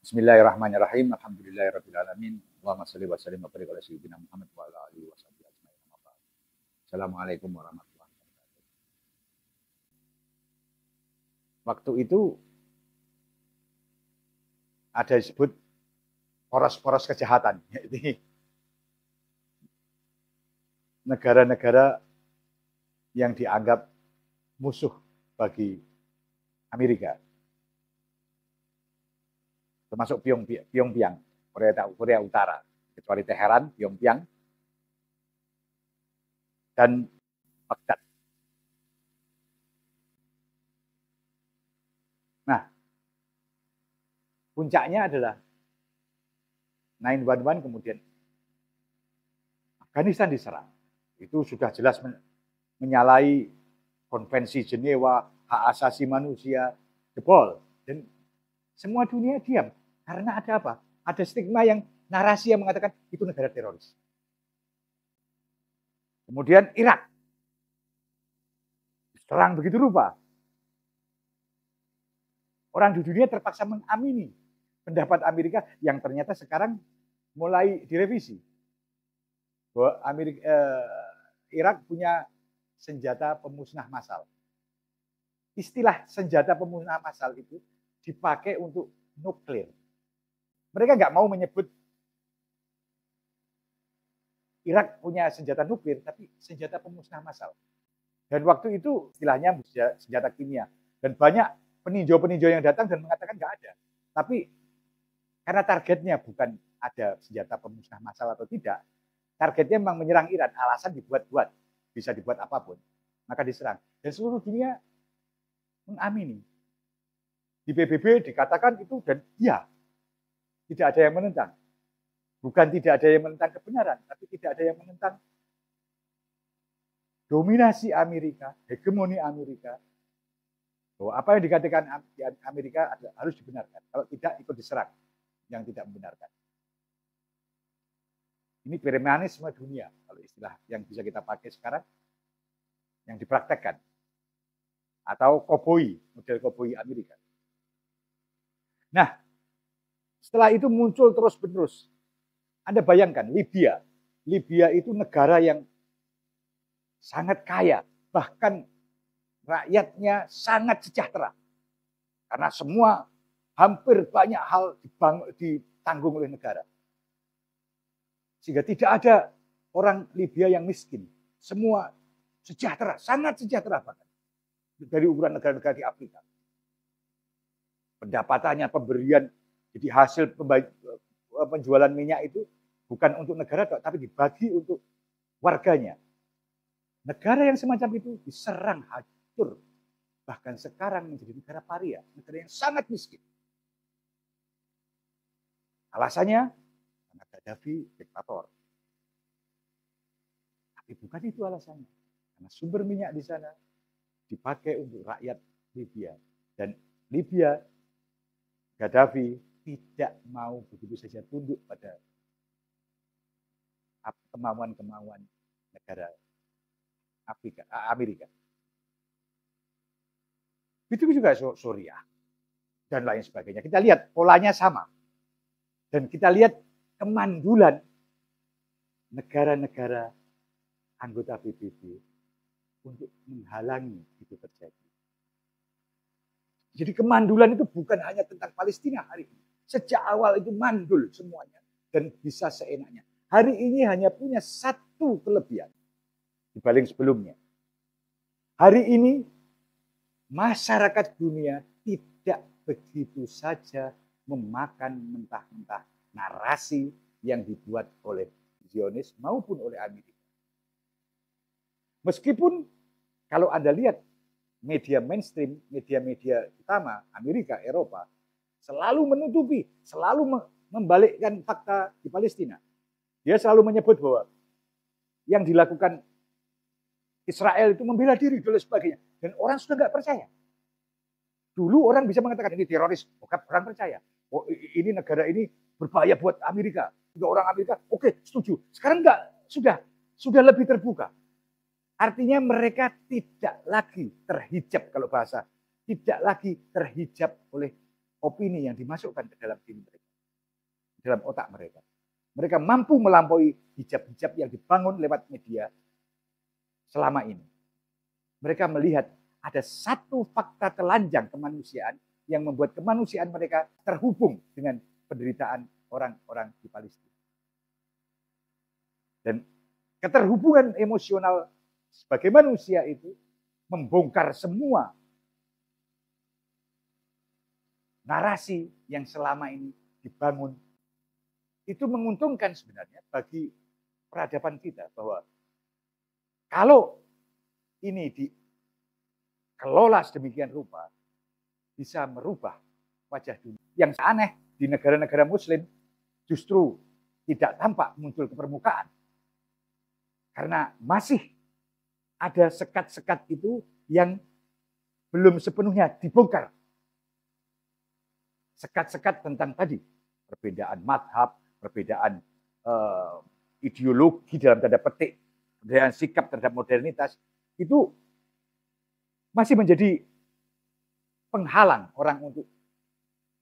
Bismillahirrahmanirrahim. Alhamdulillahirabbil alamin. Allahumma shalli wa sallim wa barik ala sayyidina Muhammad wa ala alihi washabihi ajmain. Assalamualaikum warahmatullahi wabarakatuh. Waktu itu ada disebut poros-poros kejahatan, yaitu negara-negara yang dianggap musuh bagi Amerika. Termasuk Pyongyang, Korea Utara, kecuali Teheran, Pyongyang, dan Baghdad. Nah, puncaknya adalah 9/11, kemudian Afghanistan diserang. Itu sudah jelas menyalahi konvensi Jenewa, hak asasi manusia, jebol. Dan semua dunia diam. Karena ada apa? Ada stigma narasi yang mengatakan itu negara teroris. Kemudian Irak. Serang begitu rupa. Orang di dunia terpaksa mengamini pendapat Amerika yang ternyata sekarang mulai direvisi. Bahwa Irak punya senjata pemusnah massal. Istilah senjata pemusnah massal itu dipakai untuk nuklir. Mereka nggak mau menyebut Irak punya senjata nuklir, tapi senjata pemusnah massal. Dan waktu itu istilahnya senjata kimia. Dan banyak peninjau-peninjau yang datang dan mengatakan nggak ada. Tapi karena targetnya bukan ada senjata pemusnah massal atau tidak, targetnya memang menyerang Iran. Alasan dibuat-buat, bisa dibuat apapun. Maka diserang. Dan seluruh dunia mengamini. Di PBB dikatakan itu, dan iya, tidak ada yang menentang. Bukan tidak ada yang menentang kebenaran, tapi tidak ada yang menentang dominasi Amerika, hegemoni Amerika. Bahwa apa yang dikatakan Amerika harus dibenarkan. Kalau tidak, ikut diserang yang tidak membenarkan. Ini premanisme dunia, kalau istilah yang bisa kita pakai sekarang, yang dipraktekkan. Atau koboi, model koboi Amerika. Nah, setelah itu muncul terus-menerus. Anda bayangkan, Libya. Libya itu negara yang sangat kaya. Bahkan rakyatnya sangat sejahtera. Karena semua, hampir banyak hal ditanggung oleh negara. Sehingga tidak ada orang Libya yang miskin. Semua sejahtera, sangat sejahtera bahkan. Dari ukuran negara-negara di Afrika. Pendapatannya, pemberian, jadi hasil penjualan minyak itu bukan untuk negara, tapi dibagi untuk warganya. Negara yang semacam itu diserang hancur. Bahkan sekarang menjadi negara paria, negara yang sangat miskin. Alasannya, karena Gaddafi diktator. Tapi bukan itu alasannya. Karena sumber minyak di sana dipakai untuk rakyat Libya. Dan Libya, Gaddafi tidak mau begitu saja tunduk pada kemauan-kemauan negara Amerika. Itu juga Suriah dan lain sebagainya. Kita lihat polanya sama. Dan kita lihat kemandulan negara-negara anggota PBB untuk menghalangi itu terjadi. Jadi kemandulan itu bukan hanya tentang Palestina hari ini. Sejak awal itu mandul semuanya dan bisa seenaknya. Hari ini hanya punya satu kelebihan dibanding sebelumnya. Hari ini masyarakat dunia tidak begitu saja memakan mentah-mentah narasi yang dibuat oleh Zionis maupun oleh Amerika. Meskipun kalau Anda lihat media mainstream, media-media utama Amerika, Eropa, selalu menutupi, selalu membalikkan fakta di Palestina. Dia selalu menyebut bahwa yang dilakukan Israel itu membela diri dan sebagainya. Dan orang sudah nggak percaya. Dulu orang bisa mengatakan ini teroris, orang percaya. Oh, ini negara ini berbahaya buat Amerika. Juga orang Amerika, oke, setuju. Sekarang nggak, sudah lebih terbuka. Artinya mereka tidak lagi terhijab, kalau bahasa, tidak lagi terhijab oleh opini yang dimasukkan ke dalam diri mereka, dalam otak mereka. Mereka mampu melampaui hijab-hijab yang dibangun lewat media selama ini. Mereka melihat ada satu fakta telanjang kemanusiaan yang membuat kemanusiaan mereka terhubung dengan penderitaan orang-orang di Palestina. Dan keterhubungan emosional sebagai manusia itu membongkar semua narasi yang selama ini dibangun. Itu menguntungkan sebenarnya bagi peradaban kita, bahwa kalau ini dikelola sedemikian rupa, bisa merubah wajah dunia. Yang aneh, di negara-negara muslim justru tidak tampak muncul ke permukaan. Karena masih ada sekat-sekat itu yang belum sepenuhnya dibongkar. Sekat-sekat tentang tadi, perbedaan madhab, perbedaan ideologi dalam tanda petik, perbedaan sikap terhadap modernitas, itu masih menjadi penghalang orang untuk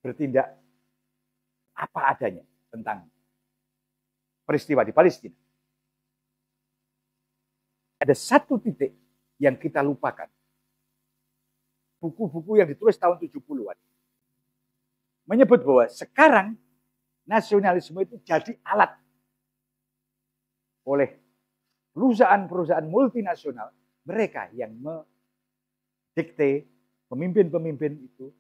bertindak apa adanya tentang peristiwa di Palestina. Ada satu titik yang kita lupakan. Buku-buku yang ditulis tahun 70-an menyebut bahwa sekarang nasionalisme itu jadi alat oleh perusahaan-perusahaan multinasional, mereka yang mendikte pemimpin-pemimpin itu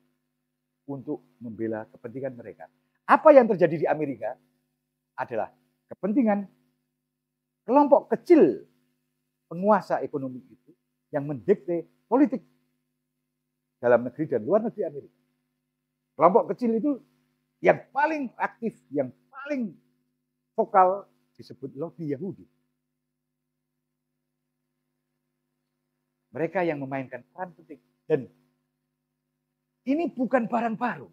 untuk membela kepentingan mereka. Apa yang terjadi di Amerika adalah kepentingan kelompok kecil penguasa ekonomi itu yang mendikte politik dalam negeri dan luar negeri Amerika. Kelompok kecil itu yang paling aktif, yang paling vokal disebut lobby Yahudi. Mereka yang memainkan peran penting. Dan ini bukan barang baru.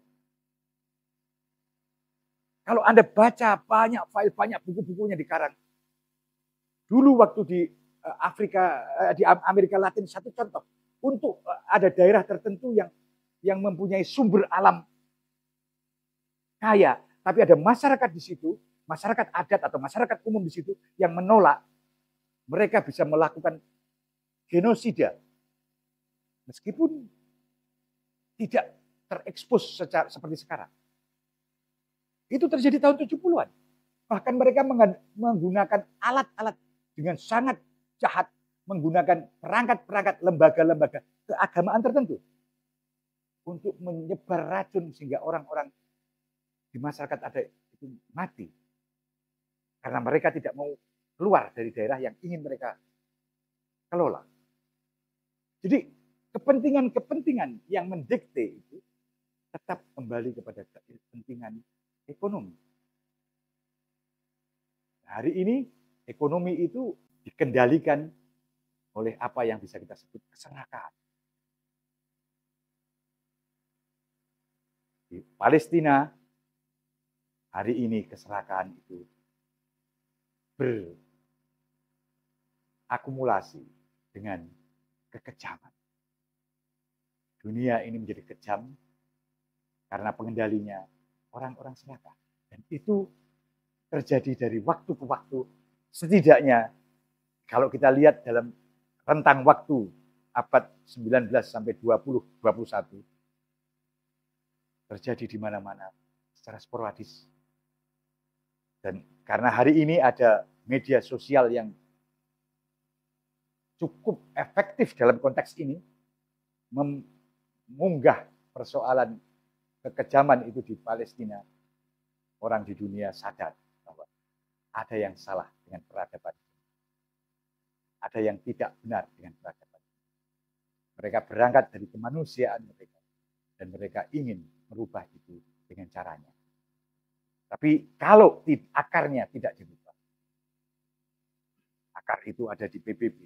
Kalau Anda baca banyak file, banyak buku-bukunya dikarang. Dulu waktu di di Amerika Latin, satu contoh. Untuk ada daerah tertentu yang mempunyai sumber alam kaya, tapi ada masyarakat di situ, masyarakat adat atau masyarakat umum di situ yang menolak, mereka bisa melakukan genosida. Meskipun tidak terekspos seperti sekarang. Itu terjadi tahun 70-an. Bahkan mereka menggunakan alat-alat dengan sangat jahat, menggunakan perangkat-perangkat lembaga-lembaga keagamaan tertentu untuk menyebar racun sehingga orang-orang di masyarakat ada itu mati. Karena mereka tidak mau keluar dari daerah yang ingin mereka kelola. Jadi kepentingan-kepentingan yang mendikte itu tetap kembali kepada kepentingan ekonomi. Hari ini ekonomi itu dikendalikan oleh apa yang bisa kita sebut keserakaan. Di Palestina hari ini keserakaan itu berakumulasi dengan kekejaman. Dunia ini menjadi kejam karena pengendalinya orang-orang serakah. Dan itu terjadi dari waktu ke waktu. Setidaknya kalau kita lihat dalam rentang waktu abad 19 sampai 20, 21, terjadi di mana-mana secara sporadis. Dan karena hari ini ada media sosial yang cukup efektif dalam konteks ini, mengunggah persoalan kekejaman itu di Palestina, orang di dunia sadar bahwa ada yang salah dengan peradaban. Ada yang tidak benar dengan peradaban. Mereka berangkat dari kemanusiaan mereka. Dan mereka ingin merubah itu dengan caranya. Tapi kalau akarnya tidak dirubah. Akar itu ada di PBB.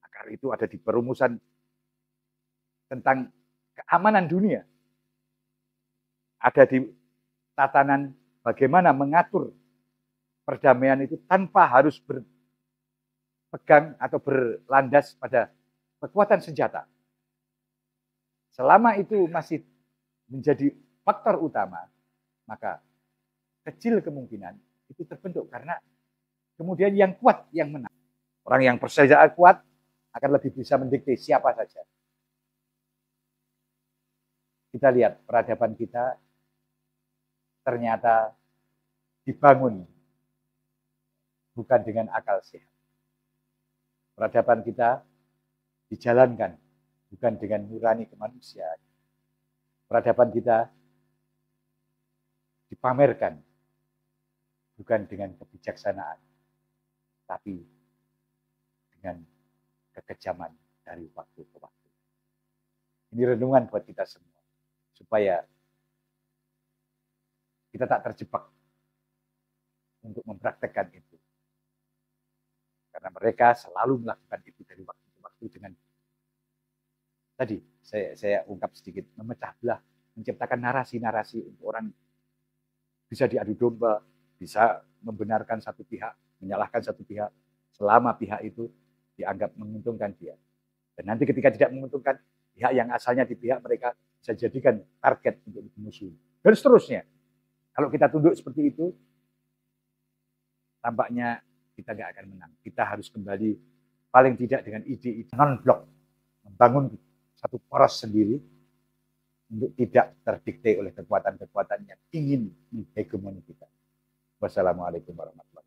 Akar itu ada di perumusan tentang keamanan dunia. Ada di tatanan bagaimana mengatur perdamaian itu tanpa harus berpegang atau berlandas pada kekuatan senjata. Selama itu masih menjadi faktor utama, maka kecil kemungkinan itu terbentuk karena kemudian yang kuat yang menang. Orang yang percaya kuat akan lebih bisa mendikte siapa saja. Kita lihat peradaban kita ternyata dibangun bukan dengan akal sehat. Peradaban kita dijalankan bukan dengan nurani kemanusiaan. Peradaban kita dipamerkan bukan dengan kebijaksanaan, tapi dengan kekejaman dari waktu ke waktu. Ini renungan buat kita semua, supaya kita tak terjebak untuk mempraktekkan itu. Karena mereka selalu melakukan itu dari waktu ke waktu dengan tadi saya ungkap sedikit, memecah belah, menciptakan narasi-narasi untuk orang bisa diadu domba, bisa membenarkan satu pihak, menyalahkan satu pihak, selama pihak itu dianggap menguntungkan dia. Dan nanti ketika tidak menguntungkan, pihak yang asalnya di pihak mereka bisa jadikan target untuk dimusuhi. Dan seterusnya. Kalau kita tunduk seperti itu, tampaknya kita nggak akan menang. Kita harus kembali paling tidak dengan ide-ide non-blok, membangun satu poros sendiri untuk tidak terdikte oleh kekuatan-kekuatan yang ingin menghegemoni kita. Wassalamualaikum warahmatullahi wabarakatuh.